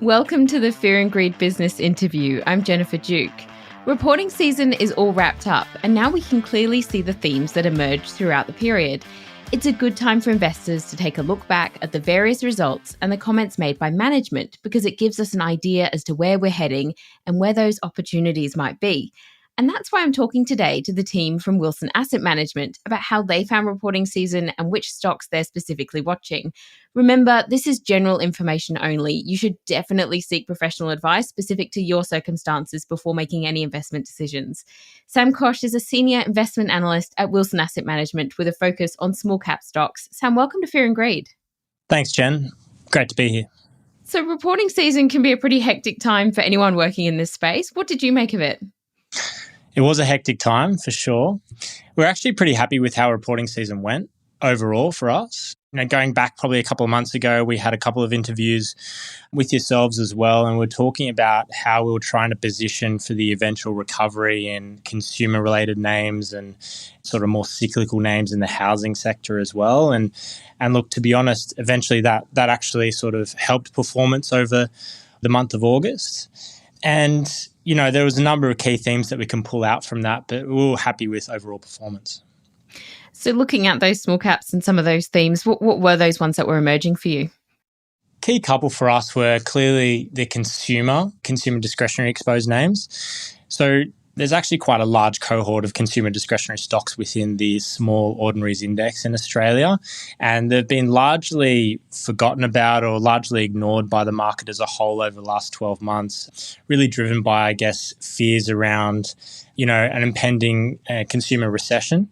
Welcome to the Fear and Greed Business Interview. I'm Jennifer Duke. Reporting season is all wrapped up, and now we can clearly see the themes that emerged throughout the period. It's a good time for investors to take a look back at the various results and the comments made by management because it gives us an idea as to where we're heading and where those opportunities might be. And that's why I'm talking today to the team from Wilson Asset Management about how they found reporting season and which stocks they're specifically watching. Remember, this is general information only. You should definitely seek professional advice specific to your circumstances before making any investment decisions. Sam Koch is a senior investment analyst at Wilson Asset Management with a focus on small cap stocks. Sam, welcome to Fear and Greed. Thanks, Jen. Great to be here. So reporting season can be a pretty hectic time for anyone working in this space. What did you make of it? It was a hectic time for sure. We're actually pretty happy with how reporting season went overall for us. Going back probably a couple of months ago, we had a couple of interviews with yourselves as well, and we're talking about how we were trying to position for the eventual recovery in consumer-related names and sort of more cyclical names in the housing sector as well. And look, to be honest, eventually that actually sort of helped performance over the month of August. And there was a number of key themes that we can pull out from that, but we were happy with overall performance. So looking at those small caps and some of those themes, what were those ones that were emerging for you? Key couple for us were clearly the consumer discretionary exposed names. So there's actually quite a large cohort of consumer discretionary stocks within the Small Ordinaries Index in Australia, and they've been largely forgotten about or largely ignored by the market as a whole over the last 12 months, really driven by, I guess, fears around, an impending consumer recession.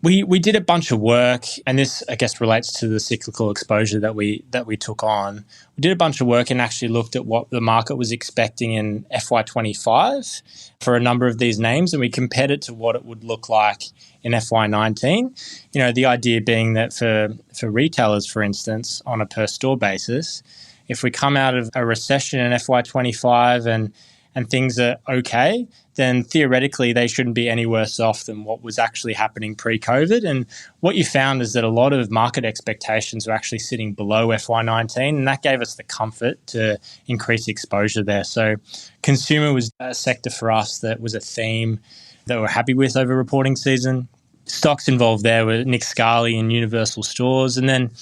We did a bunch of work, and this, I guess, relates to the cyclical exposure that we took on. We did a bunch of work and actually looked at what the market was expecting in FY25 for a number of these names, and we compared it to what it would look like in FY19. The idea being that for retailers, for instance, on a per store basis, if we come out of a recession in FY25 and things are okay, then theoretically they shouldn't be any worse off than what was actually happening pre-COVID. And what you found is that a lot of market expectations were actually sitting below FY19, and that gave us the comfort to increase exposure there. So consumer was a sector for us that was a theme that we're happy with over reporting season. Stocks involved there were Nick Scali and Universal Stores, and then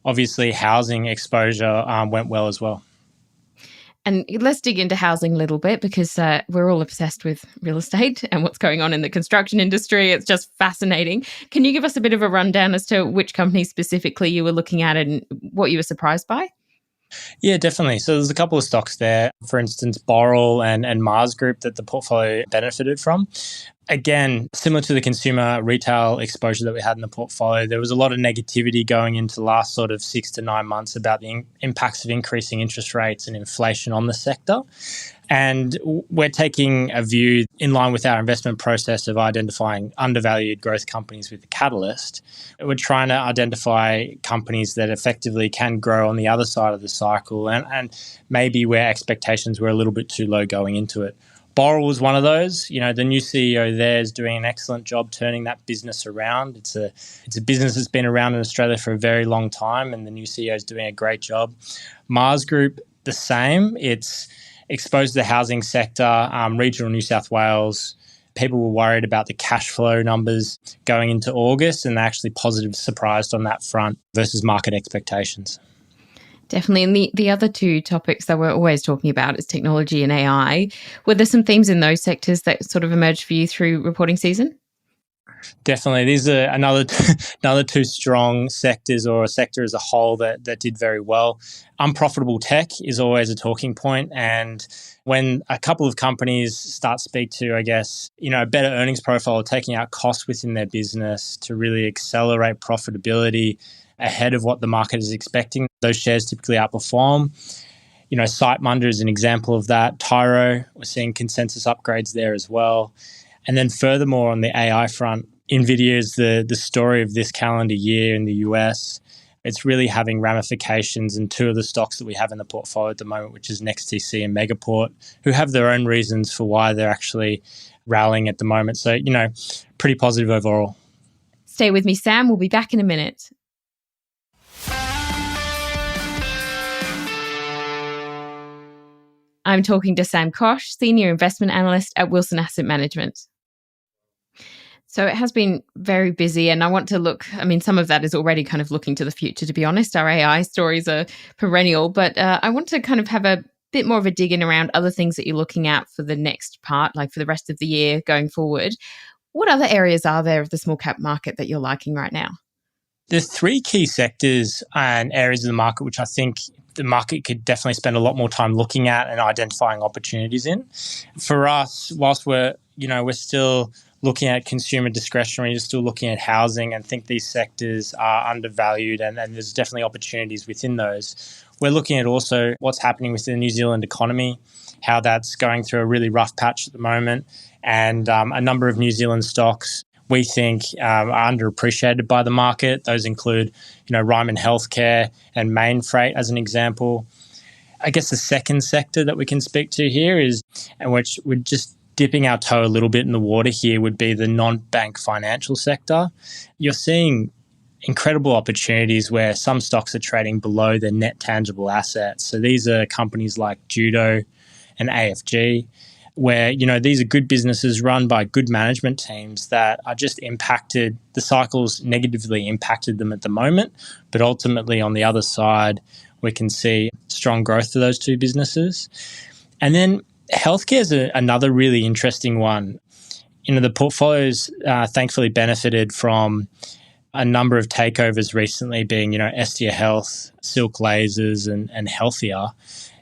obviously housing exposure went well as well. And let's dig into housing a little bit because we're all obsessed with real estate and what's going on in the construction industry. It's just fascinating. Can you give us a bit of a rundown as to which companies specifically you were looking at and what you were surprised by? Yeah, definitely. So there's a couple of stocks there, for instance, Boral and Mars Group that the portfolio benefited from. Again, similar to the consumer retail exposure that we had in the portfolio, there was a lot of negativity going into the last sort of 6 to 9 months about the impacts of increasing interest rates and inflation on the sector. And we're taking a view in line with our investment process of identifying undervalued growth companies with a catalyst. We're trying to identify companies that effectively can grow on the other side of the cycle and maybe where expectations were a little bit too low going into it. Boral was one of those. The new CEO there is doing an excellent job turning that business around. It's a business that's been around in Australia for a very long time, and the new CEO is doing a great job. Mars Group, the same. It's exposed to the housing sector, regional New South Wales. People were worried about the cash flow numbers going into August, and they're actually positive surprised on that front versus market expectations. Definitely. And the other two topics that we're always talking about is technology and AI. Were there some themes in those sectors that sort of emerged for you through reporting season? Definitely. These are another two strong sectors, or a sector as a whole that did very well. Unprofitable tech is always a talking point. And when a couple of companies start to speak to, I guess, a better earnings profile, taking out costs within their business to really accelerate profitability ahead of what the market is expecting, those shares typically outperform. SiteMinder is an example of that. Tyro, we're seeing consensus upgrades there as well. And then furthermore, on the AI front, NVIDIA is the story of this calendar year in the US. It's really having ramifications in two of the stocks that we have in the portfolio at the moment, which is NextDC and Megaport, who have their own reasons for why they're actually rallying at the moment. So, pretty positive overall. Stay with me, Sam. We'll be back in a minute. I'm talking to Sam Koch, Senior Investment Analyst at Wilson Asset Management. So it has been very busy, and I want to look, some of that is already kind of looking to the future, to be honest. Our AI stories are perennial, but I want to kind of have a bit more of a dig in around other things that you're looking at for the next part, like for the rest of the year going forward. What other areas are there of the small cap market that you're liking right now? There's three key sectors and areas of the market which I think the market could definitely spend a lot more time looking at and identifying opportunities in. For us, whilst we're still looking at consumer discretionary, we're still looking at housing, and think these sectors are undervalued and there's definitely opportunities within those. We're looking at also what's happening with the New Zealand economy, how that's going through a really rough patch at the moment, and a number of New Zealand stocks we think are underappreciated by the market. Those include, Ryman Healthcare and Mainfreight as an example. I guess the second sector that we can speak to here is, and which we're just dipping our toe a little bit in the water here, would be the non-bank financial sector. You're seeing incredible opportunities where some stocks are trading below their net tangible assets. So these are companies like Judo and AFG, where, these are good businesses run by good management teams that are just impacted, the cycles negatively impacted them at the moment. But ultimately, on the other side, we can see strong growth for those two businesses. And then healthcare is another really interesting one. The portfolios thankfully benefited from a number of takeovers recently, being, Estia Health, Silk Lasers, and Healthier.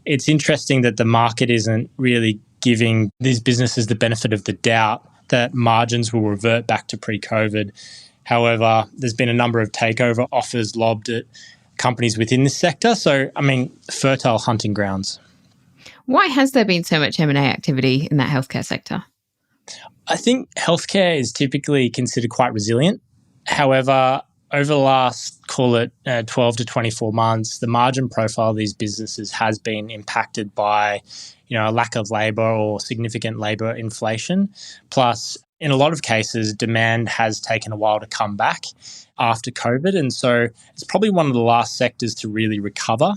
It's interesting that the market isn't really giving these businesses the benefit of the doubt that margins will revert back to pre-COVID. However, there's been a number of takeover offers lobbed at companies within this sector. So, fertile hunting grounds. Why has there been so much M&A activity in that healthcare sector? I think healthcare is typically considered quite resilient. However, over the last, call it 12 to 24 months, the margin profile of these businesses has been impacted by, a lack of labour or significant labour inflation. Plus, in a lot of cases, demand has taken a while to come back after COVID. And so it's probably one of the last sectors to really recover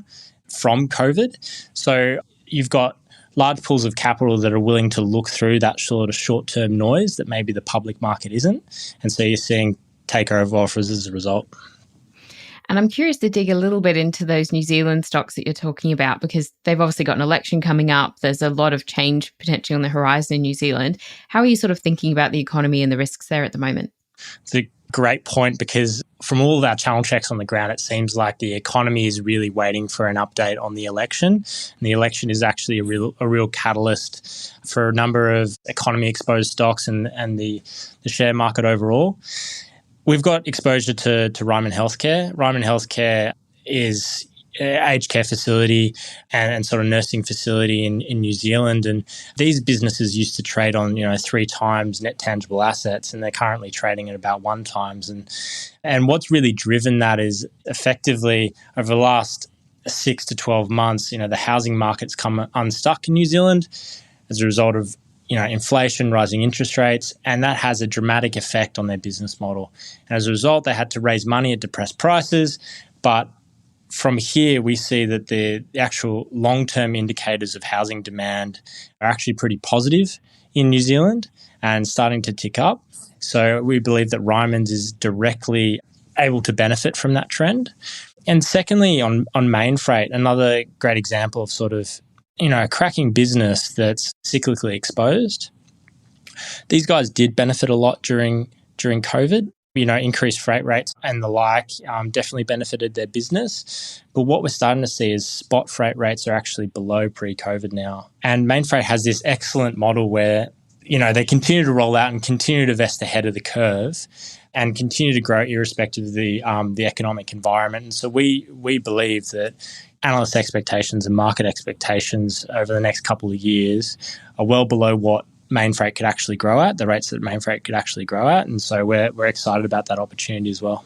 from COVID. So you've got large pools of capital that are willing to look through that sort of short-term noise that maybe the public market isn't. And so you're seeing takeover offers as a result. And I'm curious to dig a little bit into those New Zealand stocks that you're talking about, because they've obviously got an election coming up. There's a lot of change potentially on the horizon in New Zealand. How are you sort of thinking about the economy and the risks there at the moment? It's a great point, because from all of our channel checks on the ground, it seems like the economy is really waiting for an update on the election. And the election is actually a real catalyst for a number of economy-exposed stocks and the share market overall. We've got exposure to Ryman Healthcare. Ryman Healthcare is an aged care facility and sort of nursing facility in New Zealand. And these businesses used to trade on, 3 times net tangible assets, and they're currently trading at about 1 times. And what's really driven that is effectively over the last 6 to 12 months, the housing market's come unstuck in New Zealand as a result of inflation, rising interest rates, and that has a dramatic effect on their business model. And as a result, they had to raise money at depressed prices. But from here, we see that the actual long-term indicators of housing demand are actually pretty positive in New Zealand and starting to tick up. So we believe that Ryman's is directly able to benefit from that trend. And secondly, on Mainfreight, another great example of sort of a cracking business that's cyclically exposed. These guys did benefit a lot during COVID. Increased freight rates and the like definitely benefited their business. But what we're starting to see is spot freight rates are actually below pre-COVID now. And Mainfreight has this excellent model where, they continue to roll out and continue to invest ahead of the curve and continue to grow irrespective of the economic environment. And so we believe that analyst expectations and market expectations over the next couple of years are well below what Mainfreight could actually grow at, the rates that Mainfreight could actually grow at. And so we're excited about that opportunity as well.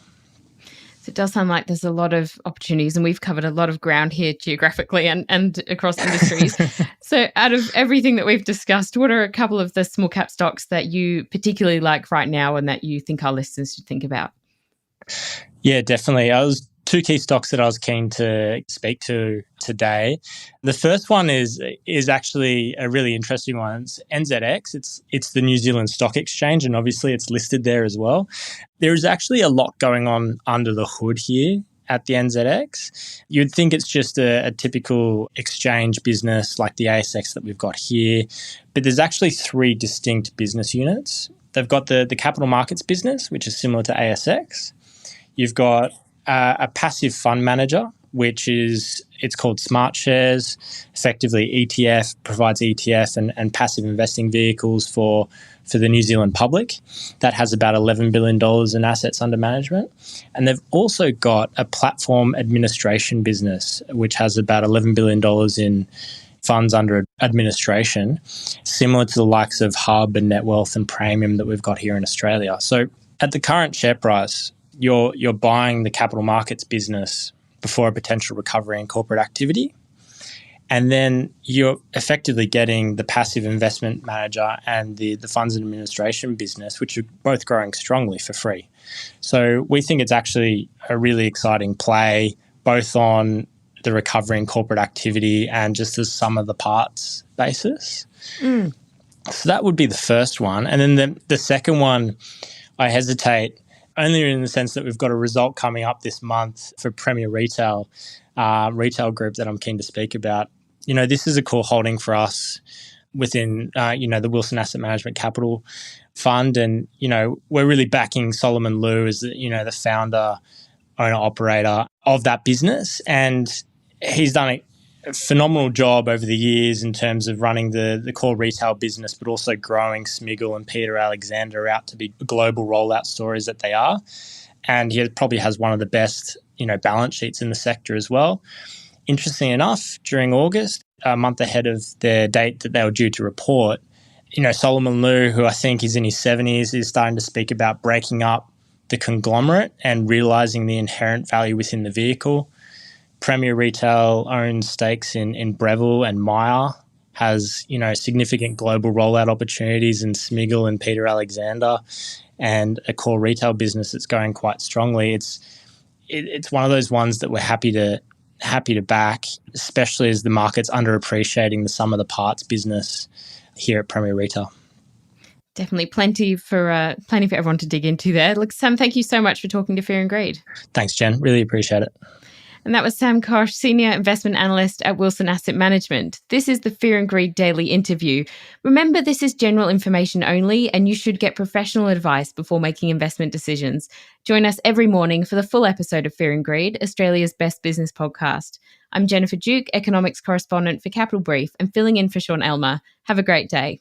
So it does sound like there's a lot of opportunities, and we've covered a lot of ground here geographically and across industries. So out of everything that we've discussed, what are a couple of the small cap stocks that you particularly like right now and that you think our listeners should think about? Yeah, definitely. I was two key stocks that I was keen to speak to today. The first one is actually a really interesting one. It's NZX. It's the New Zealand Stock Exchange, and obviously it's listed there as well. There is actually a lot going on under the hood here at the NZX. You'd think it's just a typical exchange business like the ASX that we've got here, but there's actually three distinct business units. They've got the capital markets business, which is similar to ASX. You've got a passive fund manager, it's called Smart Shares. Effectively, ETF provides ETF and passive investing vehicles for the New Zealand public. That has about $11 billion in assets under management. And they've also got a platform administration business, which has about $11 billion in funds under administration, similar to the likes of Hub and Netwealth and Praemium that we've got here in Australia. So at the current share price, you're buying the capital markets business before a potential recovery in corporate activity. And then you're effectively getting the passive investment manager and the funds and administration business, which are both growing strongly for free. So we think it's actually a really exciting play, both on the recovery in corporate activity and just as sum of the parts basis. So that would be the first one. And then the second one, I hesitate only in the sense that we've got a result coming up this month for Premier Retail Group that I'm keen to speak about. You know, this is a core holding for us within, the Wilson Asset Management Capital Fund. And, we're really backing Solomon Lew as, the founder, owner, operator of that business. And he's done a phenomenal job over the years in terms of running the core retail business, but also growing Smiggle and Peter Alexander out to be global rollout stories that they are. And he probably has one of the best, balance sheets in the sector as well. Interestingly enough, during August, a month ahead of their date that they were due to report, Solomon Lew, who I think is in his 70s, is starting to speak about breaking up the conglomerate and realising the inherent value within the vehicle. Premier Retail owns stakes in Breville and Myer, has, significant global rollout opportunities in Smiggle and Peter Alexander, and a core retail business that's going quite strongly. It's one of those ones that we're happy to back, especially as the market's underappreciating the sum of the parts business here at Premier Retail. Definitely plenty for everyone to dig into there. Look, Sam, thank you so much for talking to Fear and Greed. Thanks, Jen. Really appreciate it. And that was Sam Koch, Senior Investment Analyst at Wilson Asset Management. This is the Fear and Greed Daily Interview. Remember, this is general information only, and you should get professional advice before making investment decisions. Join us every morning for the full episode of Fear and Greed, Australia's best business podcast. I'm Jennifer Duke, economics correspondent for Capital Brief, and filling in for Sean Elmer. Have a great day.